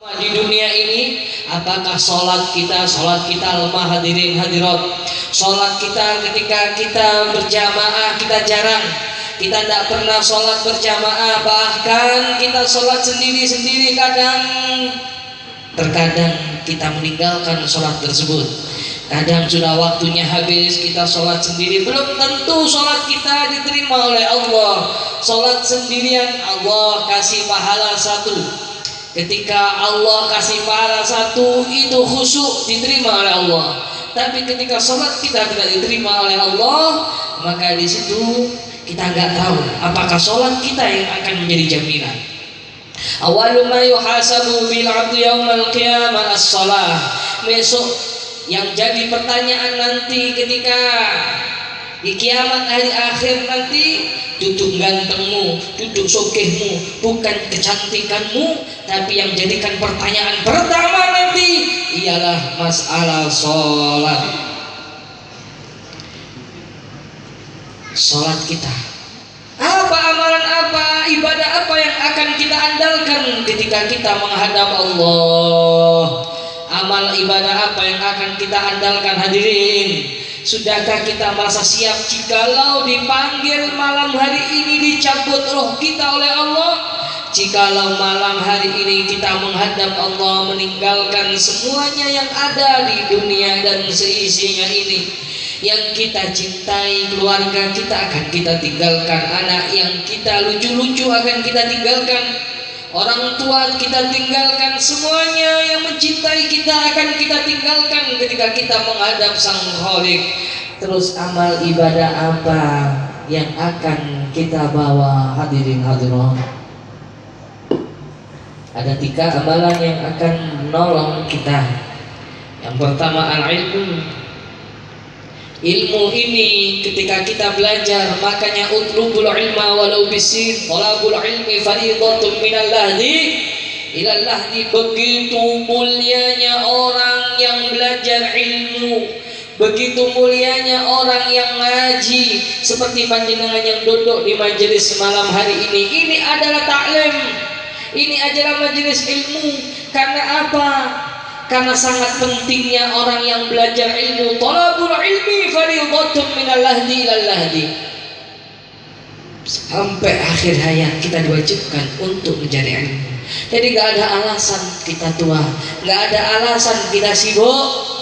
Di dunia ini, apakah sholat kita lemah hadirin hadirat. Sholat kita ketika kita berjamaah kita jarang, kita tidak pernah sholat berjamaah, bahkan kita sholat sendiri-sendiri terkadang kita meninggalkan sholat tersebut. Kadang sudah waktunya habis kita sholat sendiri, belum tentu sholat kita diterima oleh Allah. Sholat sendirian Allah kasih pahala satu. Ketika Allah kasih pahala satu, itu khusyuk diterima oleh Allah. Tapi ketika sholat kita tidak diterima oleh Allah, maka di situ kita nggak tahu apakah sholat kita yang akan menjadi jaminan. Awwalu ma yuhasabu bil 'abdi yaumal qiyamah as-shalah. Besok yang jadi pertanyaan nanti ketika di kiamat hari akhir nanti, duduk gantengmu, duduk sokehmu, bukan kecantikanmu, tapi yang jadikan pertanyaan pertama nanti ialah masalah sholat. Sholat kita, apa amalan apa, ibadah apa yang akan kita andalkan ketika kita menghadap Allah? Amal ibadah apa yang akan kita andalkan hadirin? Sudahkah kita merasa siap jikalau dipanggil malam hari ini dicabut roh kita oleh Allah? Jikalau malam hari ini kita menghadap Allah, meninggalkan semuanya yang ada di dunia dan seisinya ini, yang kita cintai, keluarga kita akan kita tinggalkan, anak yang kita lucu-lucu akan kita tinggalkan, orang tua kita tinggalkan, semuanya yang mencintai kita akan kita tinggalkan ketika kita menghadap Sang Khalik. Terus amal ibadah apa yang akan kita bawa hadirin hadirat? Ada 3 amalan yang akan menolong kita. Yang pertama al-ilmu. Ilmu ini ketika kita belajar, makanya utlubul ilma walau bisin, talabul ilmi fariidatun minal lahdi ilal lahdi. Begitu mulianya orang yang belajar ilmu, begitu mulianya orang yang ngaji, seperti panjenengan yang duduk di majelis malam hari ini. Ini adalah taklim, ini adalah majelis ilmu. Karena apa? Karena sangat pentingnya orang yang belajar ilmu. Talabul ilmi fariidatun minal lahdi ilal lahdi. Sampai akhir hayat kita diwajibkan untuk mencari ilmu. Jadi gak ada alasan kita tua, gak ada alasan kita sibuk.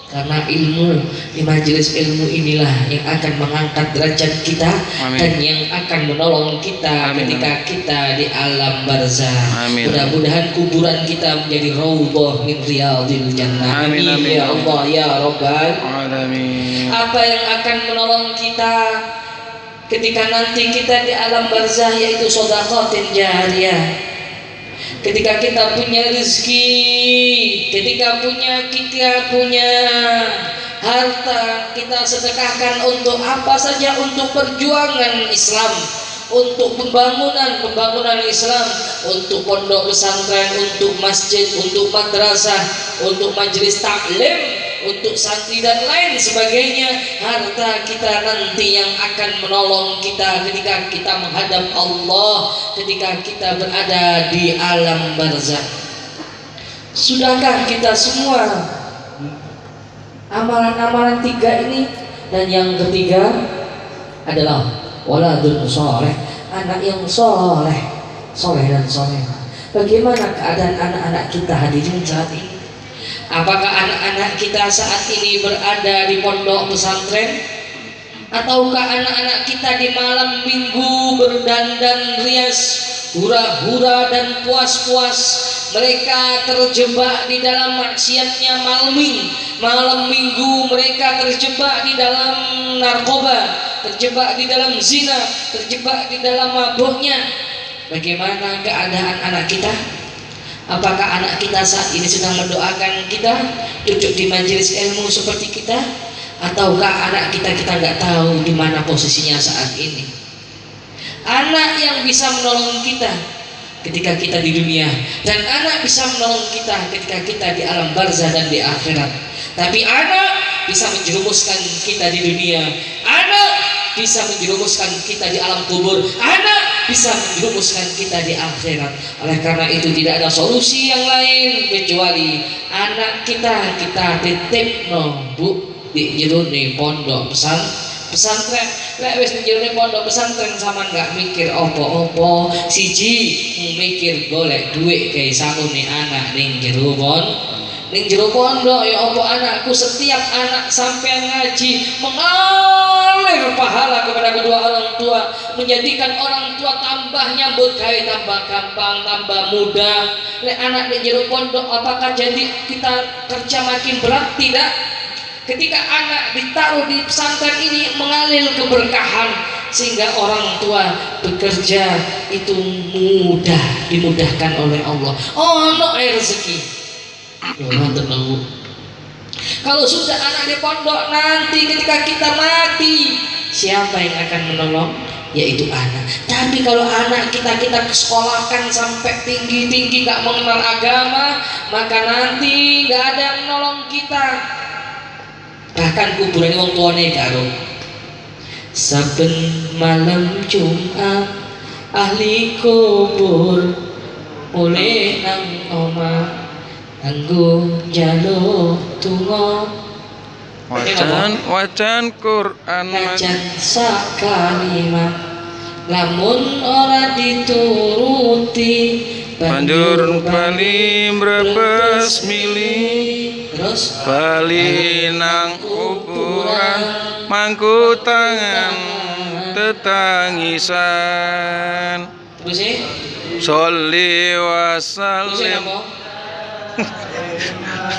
Karena ilmu, di majelis ilmu inilah yang akan mengangkat derajat kita. Amin. Dan yang akan menolong kita. Amin. Ketika kita di alam barzah. Mudah-mudahan kuburan kita menjadi raudhah min riyadil jannah. Amin. Amin. Ya Allah ya Rabbal alamin. Apa yang akan menolong kita ketika nanti kita di alam barzah, yaitu sedekahun jariyah. Ketika kita punya rezeki, ketika kita punya harta, kita sedekahkan untuk apa saja, untuk perjuangan Islam, untuk pembangunan Islam, untuk pondok pesantren, untuk masjid, untuk madrasah, untuk majelis taklim, untuk santri dan lain sebagainya. Harta kita nanti yang akan menolong kita ketika kita menghadap Allah, ketika kita berada di alam barzakh. Sudahkah kita semua amalan-amalan 3 ini? Dan yang ketiga adalah waladun soleh, anak yang soleh dan soleh. Bagaimana keadaan anak-anak kita hadirin saat ini? Apakah anak-anak kita saat ini berada di pondok pesantren? Ataukah anak-anak kita di malam minggu berdandan rias, hura-hura dan puas-puas? Mereka terjebak di dalam maksiatnya malam minggu, mereka terjebak di dalam narkoba, terjebak di dalam zina, terjebak di dalam mabuknya. Bagaimana keadaan anak kita? Apakah anak kita saat ini sedang mendoakan kita duduk di majelis ilmu seperti kita? Ataukah anak kita nggak tahu di mana posisinya saat ini? Anak yang bisa menolong kita ketika kita di dunia, dan anak bisa menolong kita ketika kita di alam barzah dan di akhirat. Tapi anak bisa menjerumuskan kita di dunia, anak bisa menjerumuskan kita di alam kubur, anak bisa menjerumuskan kita di akhirat. Oleh karena itu tidak ada solusi yang lain kecuali anak kita titip Bu di jero pondok pesantren. Lek wis di jero pondok pesantren sama nggak mikir opo-opo, siji mikir golek duit kayak sakune anak ning jero pondok ya opo anakku. Setiap anak sampai ngaji mengalir pahala kepada kedua orang tua, menjadikan orang tua tambah nyambut gawe tambah gampang, tambah mudah. Lek anak di jero pondok apakah jadi kita kerja makin berat? Tidak. Ketika anak ditaruh di pesantren ini mengalir keberkahan sehingga orang tua bekerja itu dimudahkan oleh Allah. No rezeki. Kalau sudah anak di pondok, nanti ketika kita mati siapa yang akan menolong? Yaitu anak. Tapi kalau anak kita sekolahkan sampai tinggi gak mengenal agama, maka nanti gak ada yang menolong kita. Bahkan kuburan wong tuane karo saben malam Jumat ahli kubur oleh nang omah anggo jaluk tungo wacan Quran ngajan sakalimah lamun ora dituruti banjur bali mrebes milih terus bali nang kuburan mangku tangan tetangisan terus sih sholli wa sallim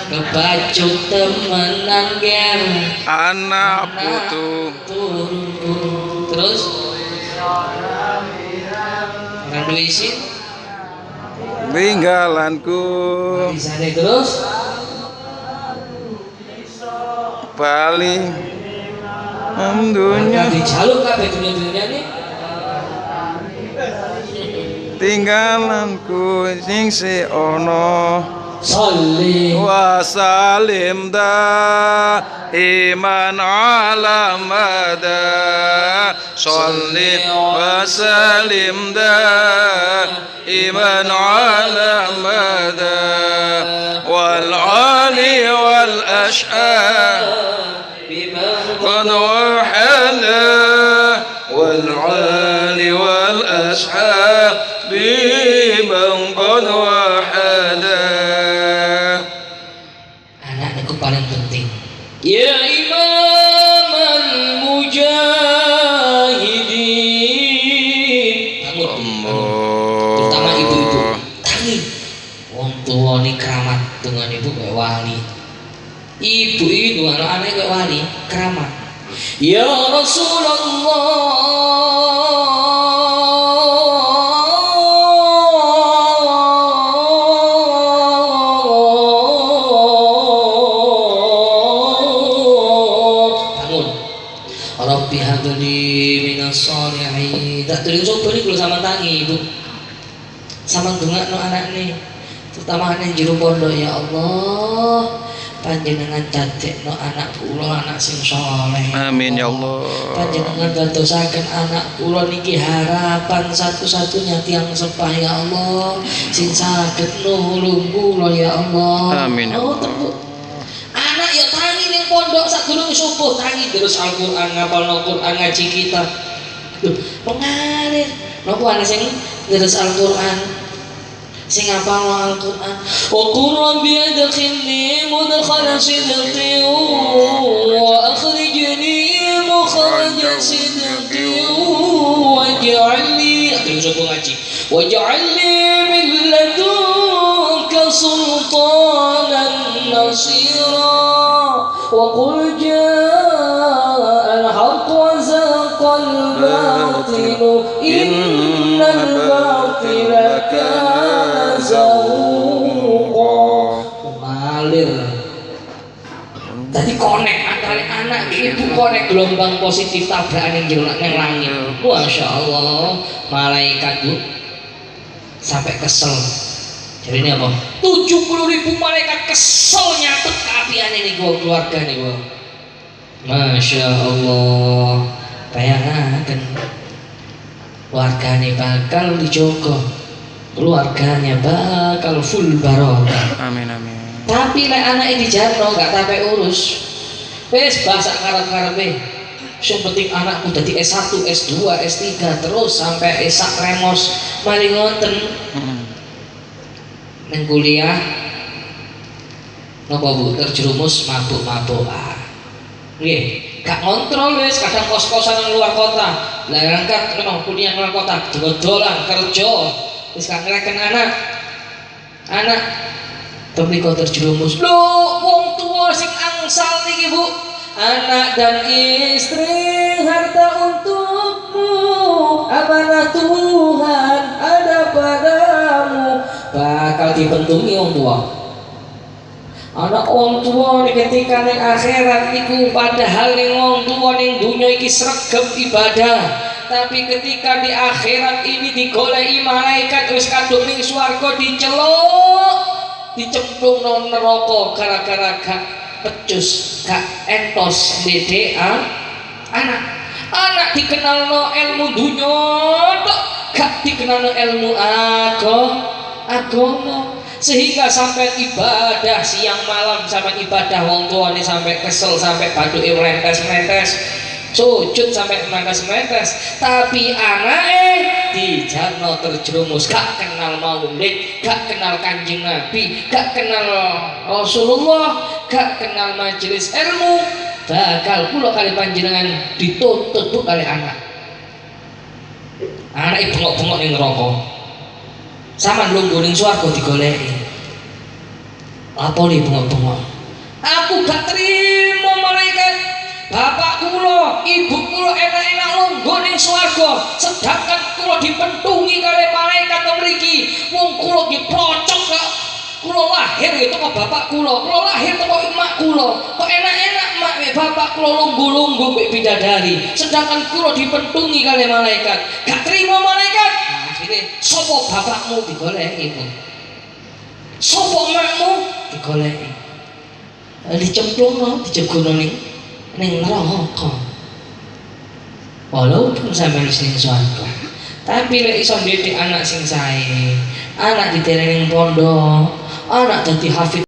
kebacut temenan ger anak putu terus orang duisin tinggalanku disana terus bali dunya dijaluk kabeh dunia nih tinggalanku sing si ono sholli wa salim da iman ala mada sholli wa salim da iman ala mada wal ali wal ash'ar qad wahada wal ali wal ash'ar biman qad wahada. Paling penting ya imam al-mujahidin terutama ibu-ibu tangi wong tua ini keramat dengan ibu kayak wali ibu itu anak-anak kayak wali keramat ya Rasulullah Rabbi habli minas sholihin. Tak tulis coba nih kalau sama tangi ibu, sama dungak no anak nih, terutama anak juru pondok ya Allah, panjenengan dadek no anak kula anak sing soleh. Amin ya Allah. Panjenengan dadosaken anak kula niki harapan satu-satunya tiang sepah ya Allah, sing saged nulung kula ya Allah. Amin ya Allah. Anak ya tangi ning pondok sadurunge subuh tangi terus Al-Qur'an ngapalno Qur'an ngaji kita. Pengalir. Napa ana sing terus Al-Qur'an sing ngapalno Al-Qur'an. Wa qur rabbi adkhilni mudkhala sidqin wa akhrijni mukhraja sidqin waj'alni terus ngaji waj'alni min ladunka sultanan nasira وقل جاء الحق وزهق الباطل إن الباطل كان زهوقا. Mengalir. Tadi konek antara anak ibu konek gelombang positif tabrakan yang jelas yang langit. Masya Allah, malaikat bu sampai kesel. Jadi ini apa? 70.000 malaikat kesel nyatet keapian ini gua keluarga nih gua. Masya Allah. Bayangkan keluarganya bakal dijogo, keluarganya bakal full barokah. Amin amin. Tapi lek anake dijarno gak tape urus, wis bahasa karep-karepe. Yang penting anakku dadi S1, S2, S3 terus sampai esak remos mari ngoten. Neng kuliah napa Bu terjerumus mabuk-mabukan. Nggih, gak ngontrol wis kadang kos-kosan nang luar kota. Lah angkat kena kuliah luar kota, dolan kerja. Wis gak ngreken anak. Tapi kau terjerumus. Loh, wong tua sing angsal niki Bu. Anak dan istri harta untukmu, amanah Tuhan ada padamu. Bakal dipentungi wong tua. Anak wong tua nih ketika ning akhirat niku padahal ning wong tua ning dunya iki sregep ibadah. Tapi ketika di akhirat ini digoleki malaikat wis kadung ning swarga diceluk, dicemplung nang neraka gara-gara gak pecus, gak entos dedean anak dikenalno ilmu dunya tok, gak dikenalno ilmu agama. Sehingga sampai ibadah siang malam, sampai ibadah wong tuane sampai kesel, sampai baduke mlentes-mlentes, sujud sampai mlentes-mlentes. Tapi anake dijarno terjerumus, gak kenal maulid, gak kenal Kanjeng Nabi, gak kenal Rasulullah, gak kenal majelis ilmu. Bakal kula kali panjenengan dituntut Bu kali anak. Anake bengok-bengok ning neraka. Sama nunggu ning swarga digoleki. Apa li bengok-bengok? Aku gak terima malaikat. Bapak kula, ibu kula enak-enak lungguh ning swarga, sedangkan kula dipentungi kali malaikat mriki. Wong kula dipocok kok. Kula lahir itu kok bapak kula lahir kok emak kula. Kok enak-enak mak bapak kula lungguh-lungguh mek bidadari, sedangkan kula dipentungi kali malaikat. Gak terima malaikat. Akhirnya sopo bapakmu digoleki Bu, sopo emakmu digoleki, dicemplungno, dijegono ning neraka. Walaupun sampai wis ning swarga, tapi lek iso ndidik anak sing sae, anak ditereng ning pondok, anak dadi hafid